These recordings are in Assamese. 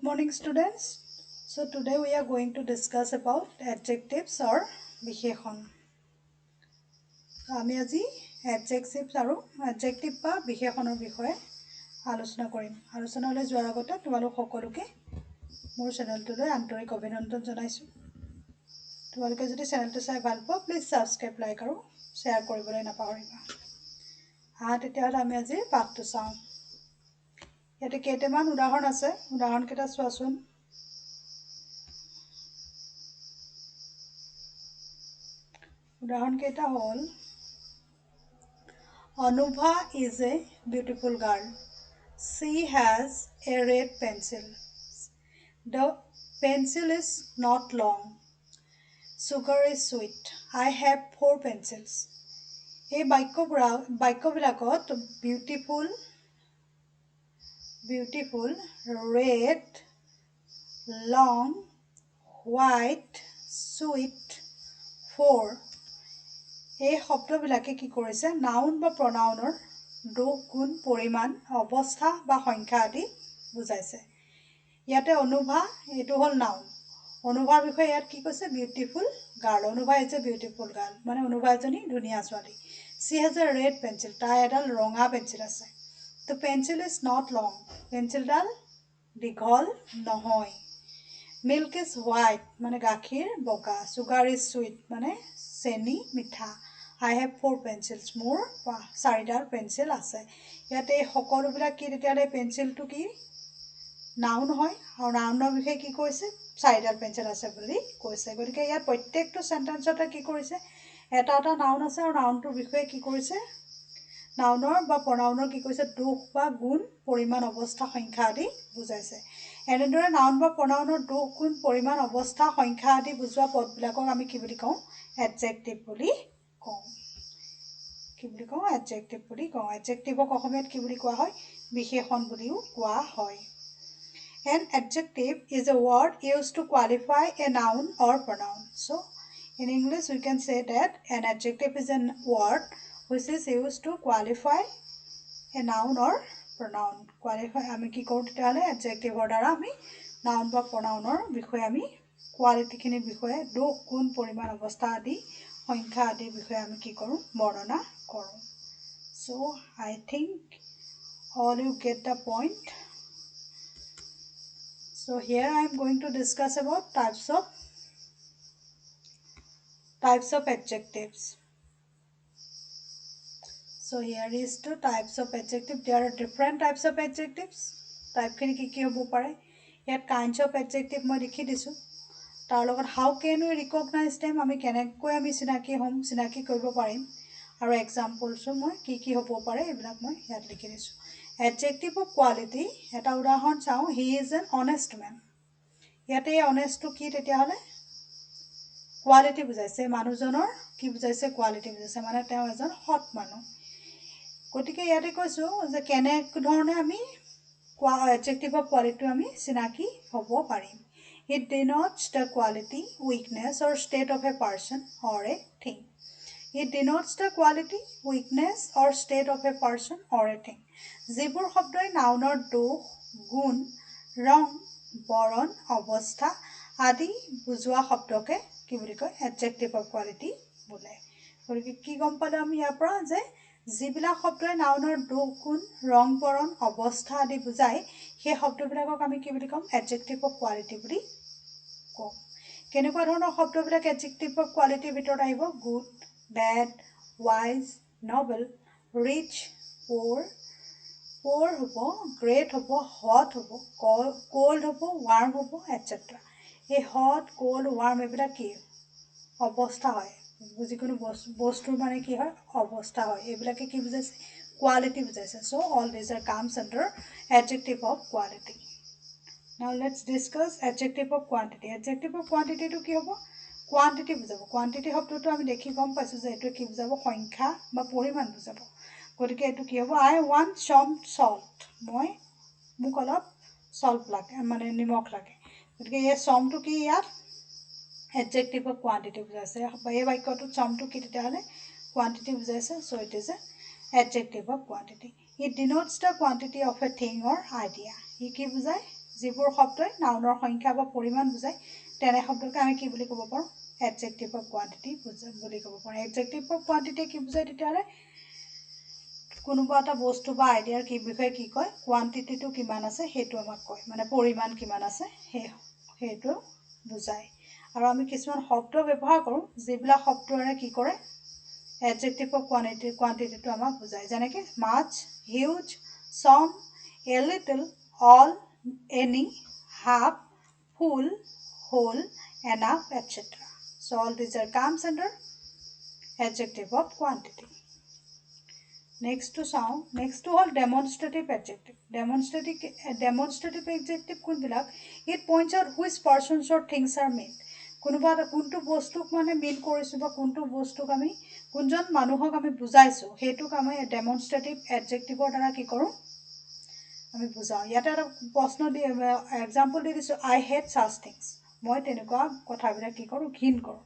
Morning students. So today we are going to discuss about adjectives or বিশেষণ আমি আজি adjectives আৰু adjective বা বিশেষণৰ বিষয়ে আলোচনা কৰিম আলোচনালৈ যোৱাৰ আগতে তোমালোক সকলোকে মোৰ চেনেলটোলৈ আন্তৰিক অভিনন্দন জনাইছো তোমালোকে যদি চেনেলটো চাই ভাল পোৱা প্লিজ সাবস্ক্ৰাইব লাইক আৰু শেয়াৰ কৰিবলৈ নাপাহৰিবা তেতিয়াহ'লে আমি আজি পাঠটো চাওঁ ইয়াতে কেইটামান উদাহৰণ আছে উদাহৰণ কেইটা চোৱাচোন উদাহৰণ কেইটা হ'ল Anubha is a beautiful girl. She has a red pencil. The pencil is not long. Sugar is sweet. I have 4 pencils. এই বাক্যবিলাকত beautiful, red, long, white, sweet, 4 এই শব্দবিলাকে কি কৰিছে নাউন বা প্ৰনাউনৰ দোষ গুণ পৰিমাণ অৱস্থা বা সংখ্যা আদি বুজাইছে ইয়াতে অনুভা এটো হল নাউন অনুভাৰ বিষয়ে ইয়াত কি কৈছে beautiful girl Anubha is a beautiful girl মানে অনুভা এজনী ধুনিয়া ছোৱালী she has a red pencil তাই এডাল ৰঙা পেন্সিল আছে the pencil is not long পেন্সিলডাল দীঘল নহয় milk is white মানে গাখীৰ বগা sugar is sweet মানে চেনি মিঠা I have 4 pencils মোৰ 4ডাল পেন্সিল আছে ইয়াতে সকলোবিলাক কি তেতিয়ালে পেন্সিলটো কি নাউন হয় আৰু নাউনৰ বিষয়ে কি কৈছে 4ডাল পেন্সিল আছে বুলি কৈছে গতিকে ইয়াত প্ৰত্যেকটো সেন্টেন্সতে কি কৰিছে এটা নাউন আছে আৰু নাউনটোৰ বিষয়ে কি কৰিছে নাউনৰ বা প্ৰনাউনৰ কি কৈছে দোষ বা গুণ পৰিমাণ অৱস্থা সংখ্যা আদি বুজাইছে এনেদৰে নাউন বা প্ৰনাউনৰ দোষ গুণ পৰিমাণ অৱস্থা সংখ্যা আদি বুজোৱা পদবিলাকক আমি কি বুলি কওঁ এডজেক্টিভ বুলি কওঁ কি বুলি কওঁ এডজেক্টিভ বুলি কওঁ এডজেক্টিভক অসমীয়াত কি বুলি কোৱা হয় বিশেষণ বুলিও কোৱা হয় An adjective is a word used to qualify a noun or pronoun so in English we can say that an adjective is a word which is used to qualify a noun or pronoun qualify আমি কি কৰো তেতিয়ালে adjective দ্বাৰা আমি noun বা pronounৰ বিষয়ে আমি কোৱালিটি খিনিৰ বিষয়ে দোষ গুণ পৰিমাণ অৱস্থা আদি সংখ্যা আদিৰ বিষয়ে আমি কি কৰো বৰ্ণনা কৰো so I think all you get the point so here I am going to discuss about types of adjectives so here is the types of adjective there are different types of adjectives type khini ki hobo pare yat kinds of adjective moi likhi disu tar logot how can we recognize them ami kenekoi ami sinaki hom sinaki koribo parim aru examples moi ki hobo pare ebilak moi yat likhi disu adjective of quality eta udahon chao he is an honest man yate honest to ki tetia hole quality bujaise manujonor ki bujaise quality bujaise mane teo ejon hot manu গটিকে ইয়াতে কৈছো যে কেনে ধৰণে আমি adjective of quality আমি চিনাকি হ'ব পাৰিম it denotes the quality weakness or state of a person or a thing it denotes the quality weakness or state of a person or a thing যিবোৰ শব্দই নাউনৰ দোষ গুণ ৰং বৰণ অৱস্থা আদি বুজোৱা শব্দকে কি বুলি কয় adjective of quality বোলে গতিকে কি গম পালে আমি ইয়াৰ পৰা যে যিবিলা শব্দই নাউনৰ দোষ গুণ ৰং বৰণ অৱস্থা আদি বুজায় সেই শব্দবিলাকক আমি কি বুলি কম adjective of quality বুলি কম কেনেকুৱা ধৰণৰ শব্দবিলাক adjective of quality ভিতৰত আহিব good bad wise noble rich poor হ'ব great হ'ব hot হ'ব cold হ'ব warm হ'ব etc এই hot cold warm এবিলাক কি অৱস্থা হয় যিকোনো বস্তুৰ মানে কি হয় অৱস্থা হয় এবিলাকে কি বুজাইছে quality বুজাইছে so all these are comes under adjective of quality now let's discuss adjective of quantity adjective of quantity to কি হ'ব quantity বুজাব quantity শব্দটো আমি দেখি গম পাইছো যে এটো কি বুজাব সংখ্যা বা পৰিমাণ বুজাব গতিকে এটো কি হ'ব I want some salt মই মোক অলপ salt লাগে মানে নিমখ লাগে গতিকে এই some টো কি ইয়াত adjective of quantity বুজাইছে এই বাক্যটো some টো কি তেতিয়ালে quantity বুজাইছে so it is a adjective of quantity it denotes the quantity of a thing or idea ই কি বুজায় যিবোৰ শব্দই নাউনৰ সংখ্যা বা পৰিমাণ বুজায় তেনে শব্দকে আমি কি বুলি ক'ব পাৰোঁ এডজেক্টিভ অফ কোৱান্টিটি বুলি ক'ব পাৰোঁ এডজেক্টিভ অফ কোৱান্টিটি কি বুজায় তেতিয়াহ'লে কোনোবা এটা বস্তু বা আইডিয়াৰ কি বিষয়ে কি কয় কোৱান্টিটিটো কিমান আছে সেইটো আমাক কয় মানে পৰিমাণ কিমান আছে সেইটো বুজায় আৰু আমি কিছুমান শব্দ ব্যৱহাৰ কৰোঁ যিবিলাক শব্দৰে কি কৰে এডজেক্টিভ অফ কোৱান্টিটিটো আমাক বুজায় যেনেকৈ মাছ huge some a little all any half full whole enough etcetera so all these are comes under adjective of quantity next to sound next to all demonstrative adjective কোনবিলাক it points out which persons or things are meant কোনোবা কোনটো বস্তুক মানে মিন কৰিছো বা কোনটো বস্তুক আমি কোনজন মানুহক আমি বুজাইছো হেতুক আমি ডেমনস্ট্ৰেটিভ এডজেক্টিভৰ দ্বাৰা কি কৰো আমি বুজাও ইয়াতে এটা প্ৰশ্ন দি এক্সাম্পল দি দিছো আই হেট সাচ থিংস মই তেনেকুৱা কথাবিলাক কি কৰো ঘিন কৰো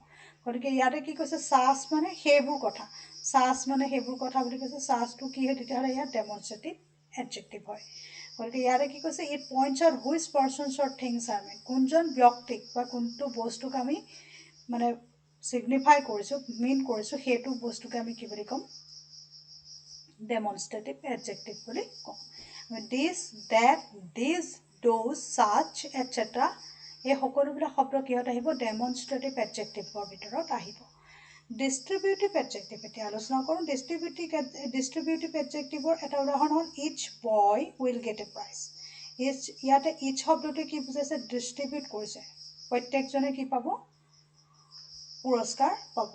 গতিকে ইয়াতে কি কৈছে সাচ মানে সেইবোৰ কথা সাচ মানে সেইবোৰ কথা বুলি কৈছে সাচটো কি হয় তেতিয়াহ'লে ইয়াত ডেমনস্ট্ৰেটিভ এডজেক্টিভ হয় গতিকে ইয়াতে কি কৈছে it points out which persons or things are meant কোনজন ব্যক্তিক বা কোনটো বস্তুক আমি মানে সিগনিফাই কৰিছো মিন কৰিছো সেইটো বস্তুকে আমি কি বুলি ক'ম ডেমনস্ট্ৰেটিভ এডজেক্টিভ বুলি ক'ম দিছ ডেট দিছ দোজ সাচ এটচেট্ৰা এই সকলোবিলাক শব্দ কিহত আহিব ডেমনস্ট্ৰেটিভ এডজেক্টিভৰ ভিতৰত আহিব ডিস্ট্ৰিবিউটিভ এডজেক্টিভ এতিয়া আলোচনা কৰোঁ ডিস্ট্ৰিবিউটিভ এডজেক্টিভৰ এটা উদাহৰণ হ'ল each boy will get a prize ইয়াতে ইচ শব্দটোৱে কি বুজাইছে ডিস্ট্ৰিবিউট কৰিছে প্ৰত্যেকজনে কি পাব পুৰস্কাৰ পাব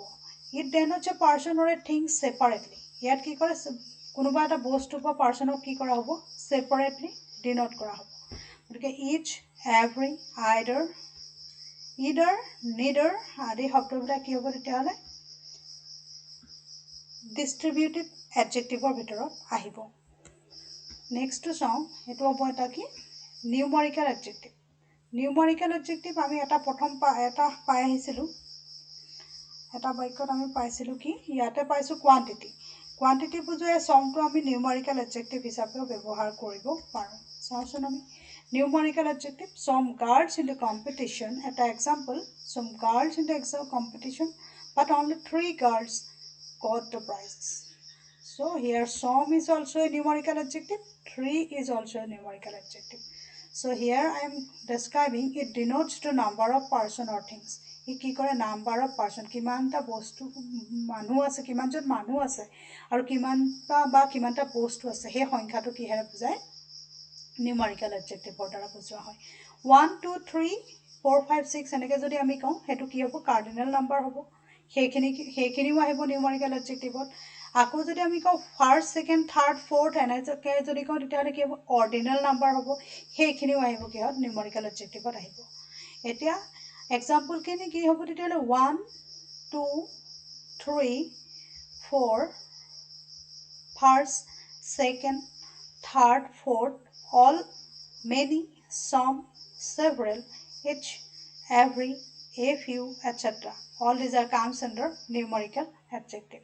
it denotes a person or a thing separately ইয়াত কি কৰে কোনোবা এটা বস্তু বা পাৰ্চনক কি কৰা হ'ব ছেপাৰেটলি ডিনট কৰা হ'ব গতিকে ইচ এভৰি ইডাৰ নিডাৰ আদি শব্দবিলাক কি হ'ব তেতিয়াহ'লে ডিস্ট্ৰিবিউটিভ এডজেক্টিভৰ ভিতৰত আহিব নেক্সটটো চাওঁ এইটো হ'ব এটা কি নিউমাৰিকেল এডজেক্টিভ আমি এটা প্ৰথম এটা পাই আহিছিলোঁ এটা বাক্যত আমি পাইছিলোঁ কি ইয়াতে পাইছোঁ কোৱান্টিটি বুজোৱা চমটো আমি নিউমাৰিকেল এডজেক্টিভ হিচাপেও ব্যৱহাৰ কৰিব পাৰোঁ চাওঁচোন আমি numerical adjective some girls in the competition এটা example some girls in the competition but only 3 girls got the prizes so here some is also a numerical adjective 3 is also a numerical adjective so here I am describing it denotes the number of person or things ই কি কৰে নাম্বাৰ অফ পাৰ্চন কিমানটা বস্তু মানুহ আছে কিমানজন মানুহ আছে আৰু কিমানটা বস্তু আছে সেই সংখ্যাটো কিহেৰে বুজায় নিউমাৰিকেল এডজেক্টিভৰ দ্বাৰা বুজোৱা হয় 1 2 3 4 5 6 এনেকৈ যদি আমি কওঁ সেইটো কি হ'ব কাৰ্ডিনেল নাম্বাৰ হ'ব সেইখিনিও আহিব নিউমাৰিকেল এডজেক্টিভত আকৌ যদি আমি কওঁ ফাৰ্ষ্ট ছেকেণ্ড থাৰ্ড ফ'ৰ্থ এনেকৈ যদি কওঁ তেতিয়াহ'লে কি হ'ব অৰ্ডিনেল নাম্বাৰ হ'ব সেইখিনিও আহিব কিহত নিউমাৰিকেল এডজেক্টিভত আহিব এতিয়া এক্সাম্পলখিনি কি হ'ব তেতিয়াহ'লে 1 2 3 4 first second third fourth all many some several each every a few etc all these are comes under numerical adjective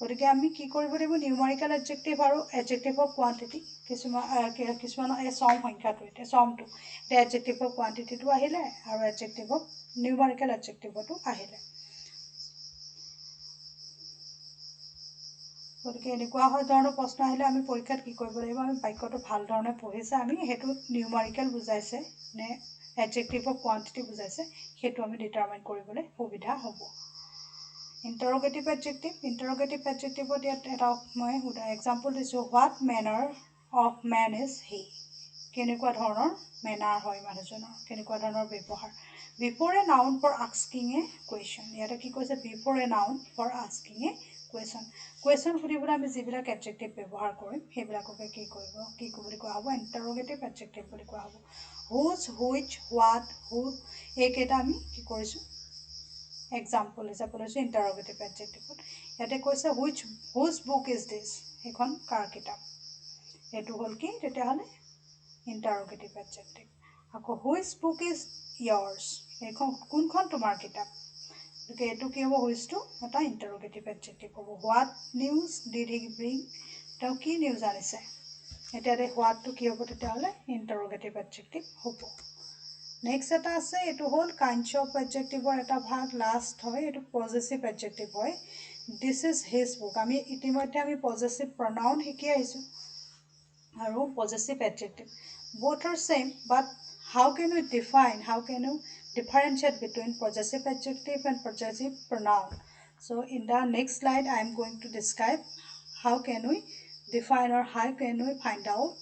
গতিকে আমি কি কৰিব লাগিব নিউমাৰিকেল এডজেক্টিভ আৰু এডজেক্টিভ অফ কোৱান্টিটি কিছুমান এই সম সংখ্যাটো এতিয়া সমটো এতিয়া এডজেক্টিভ অফ কোৱান্টিটিটো আহিলে আৰু এডজেক্টিভ অফ নিউমাৰিকেল এডজেক্টিভটো আহিলে গতিকে এনেকুৱা ধৰণৰ প্ৰশ্ন আহিলে আমি পৰীক্ষাত কি কৰিব লাগিব আমি বাক্যটো ভাল ধৰণে পঢ়িছে আমি সেইটো নিউমাৰিকেল বুজাইছে নে এডজেক্টিভ অফ কোৱান্টিটি বুজাইছে সেইটো আমি ডিটাৰমাইন কৰিবলৈ সুবিধা হ'ব ইণ্টাৰোগেটিভ এডজেক্টিভত ইয়াত এটা মই এক্সাম্পল দিছোঁ what manner of man is he কেনেকুৱা ধৰণৰ মেনাৰ হয় মানুহজনৰ কেনেকুৱা ধৰণৰ ব্যৱহাৰ before a noun for asking a question ইয়াতে কি কৈছে before a noun for asking a question সুধিবলৈ আমি যিবিলাক এডজেক্টিভ ব্যৱহাৰ কৰিম সেইবিলাককে কি বুলি কোৱা হ'ব ইণ্টাৰোগেটিভ এডজেক্টিভ বুলি কোৱা হ'ব হুজ হুইচ হোৱাট হু এইকেইটা আমি কি কৰিছোঁ এক্সাম্পল হিচাপে লৈছোঁ ইণ্টাৰোগেটিভ এডজেক্টিভত ইয়াতে কৈছে হুজ বুক ইজ দিছ সেইখন কাৰ কিতাপ এইটো হ'ল কি তেতিয়াহ'লে ইণ্টাৰোগেটিভ এডজেক্টিভ আকৌ হুইচ বুক ইজ ইয়াৰ্ছ এইখন কোনখন তোমাৰ কিতাপ গতিকে এইটো কি হ'ব হুইচটো এটা ইণ্টাৰোগেটিভ এডজেক্টিভ হ'ব what news did he bring তেওঁ কি নিউজ আনিছে এতিয়াৰে হোৱাটো কি হ'ব তেতিয়াহ'লে ইণ্টাৰোগেটিভ এডজেক্টিভ হ'ব নেক্সট এটা আছে এটো হ'ল কাইণ্ডছ অফ এডজেক্টিভৰ এটা ভাগ লাষ্ট হয় এটো পজেছিভ এডজেক্টিভ হয় দিস ইজ হিজ বুক আমি ইতিমধ্যে আমি পজেছিভ প্ৰনাউন শিকি আহিছোঁ আৰু পজেছিভ adjective both are same but how can we differentiate between possessive adjective and possessive pronoun so in the next slide I am going to describe how can we define or how can we find out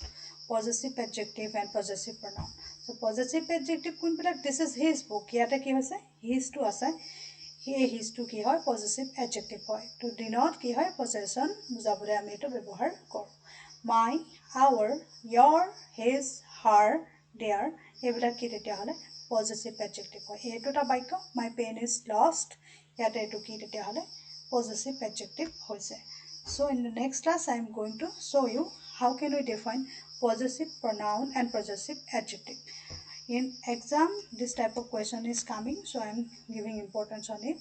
possessive adjective and possessive pronoun so possessive adjective kun bilak this is his book yate ki hoise his to ase his to ki hoy possessive adjective hoy to denote ki hoy possession bujabole ami eto byabohar koru my our your his her their এবিলাক কি তেতিয়া হলে পজিটিভ এডজেক্টিভ হয় এইটো এটা বাক্য my pen is lost ইয়াতে এটো কি তেতিয়া হলে পজিটিভ এডজেক্টিভ হৈছে so in the next class I am going to show you how can we define possessive pronoun and possessive adjective in exam this type of question is coming so I am giving importance on it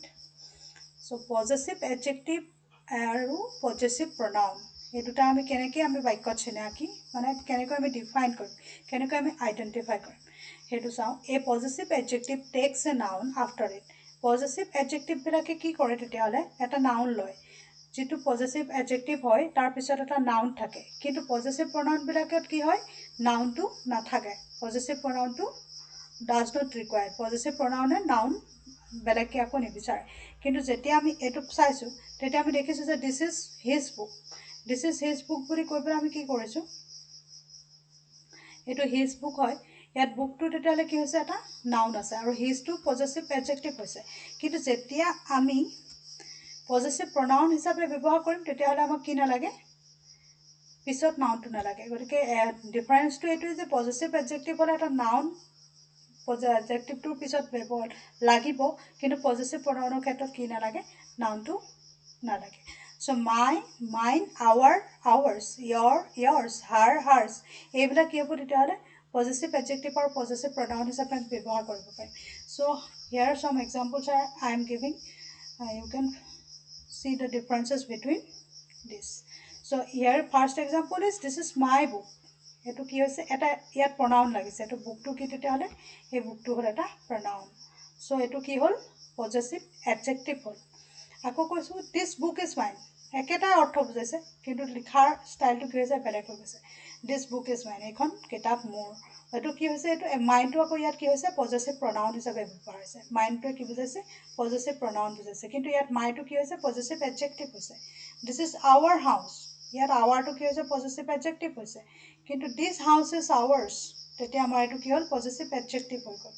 so possessive adjective আৰু possessive pronoun এই দুটা আমি কেনেকৈ আমি বাক্যত চিনাকি মানে কেনেকৈ আমি ডিফাইন কৰিম কেনেকৈ আমি আইডেন্টিফাই কৰিম হেতু চাও a positive adjective takes a noun after it positive adjective বিলাকে কি কৰে তেতিয়াহলে এটা নাউন লয় যেটো পজিটিভ এডজেক্টিভ হয় তাৰ পিছত এটা নাউন থাকে কিন্তু পজিটিভ প্ৰনাউন বিলাকত কি হয় নাউনটো নাথাকে পজিটিভ প্ৰনাউনটো ডাজ নট ৰিকোয়াৰ পজিটিভ প্ৰনাউনে নাউন বেলেগকে আকো নিবিচাৰে কিন্তু যেতিয়া আমি এটো চাইছো তেতিয়া আমি দেখিছো যে this is his book This is his book বুলি কৈ পেলাই আমি কি কৰিছো এটো his book হয় ইয়াত বুকটো তেতিয়ালে কি হৈছে এটা নাউন আছে আৰু his টু পজেসিভ এডজেক্টিভ হৈছে কিন্তু যেতিয়া আমি পজেসিভ প্ৰনাউন হিচাপে ব্যৱহাৰ কৰিম তেতিয়ালে আমাক কি নালাগে পিছত নাউনটো নালাগে গতিকে ডিফাৰেন্সটো এটো যে পজেসিভ এডজেক্টিভ হলে এটা নাউন এডজেক্টিভটোৰ পিছত ব্যৱহাৰ লাগিব কিন্তু পজেসিভ প্ৰনাউনৰ ক্ষেত্ৰত কি নালাগে নাউনটো নালাগে So my, mine, our, ours, your, yours, her, hers. এইবিলাক কি হ'ব তেতিয়াহলে possessive adjective or possessive pronoun হিচাপে ব্যৱহাৰ কৰিব পাৰিম So here are some examples I am giving you can see the differences between this So here first example is this is my book এটো কি হৈছে এটা ইয়াত pronoun লাগিছে এটো বুকটো কি তেতিয়াহলে এই বুকটো হল এটা pronoun So এটো কি হল possessive adjective হল আকৌ কৈছো this book is mine একেটা অৰ্থ বুজাইছে কিন্তু লিখাৰ ষ্টাইলটো কি হৈছে বেলেগ হৈ গৈছে this book is mine এখন কিতাপ মোৰ এটো কি হৈছে এটো মাইনটো আকৌ ইয়াত কি হৈছে পজেসিভ প্ৰনাউন হিচাপে ব্যৱহাৰ হৈছে মাইনটো কি বুজাইছে পজেসিভ প্ৰনাউন বুজাইছে কিন্তু ইয়াত মাইটো কি হৈছে পজেসিভ এডজেক্টিভ হৈছে this is our house ইয়াত our টো কি হৈছে পজেসিভ এডজেক্টিভ হৈছে কিন্তু this house is ours তেতিয়া আমাৰ এটো কি হ'ল পজেসিভ এডজেক্টিভ হৈ গ'ল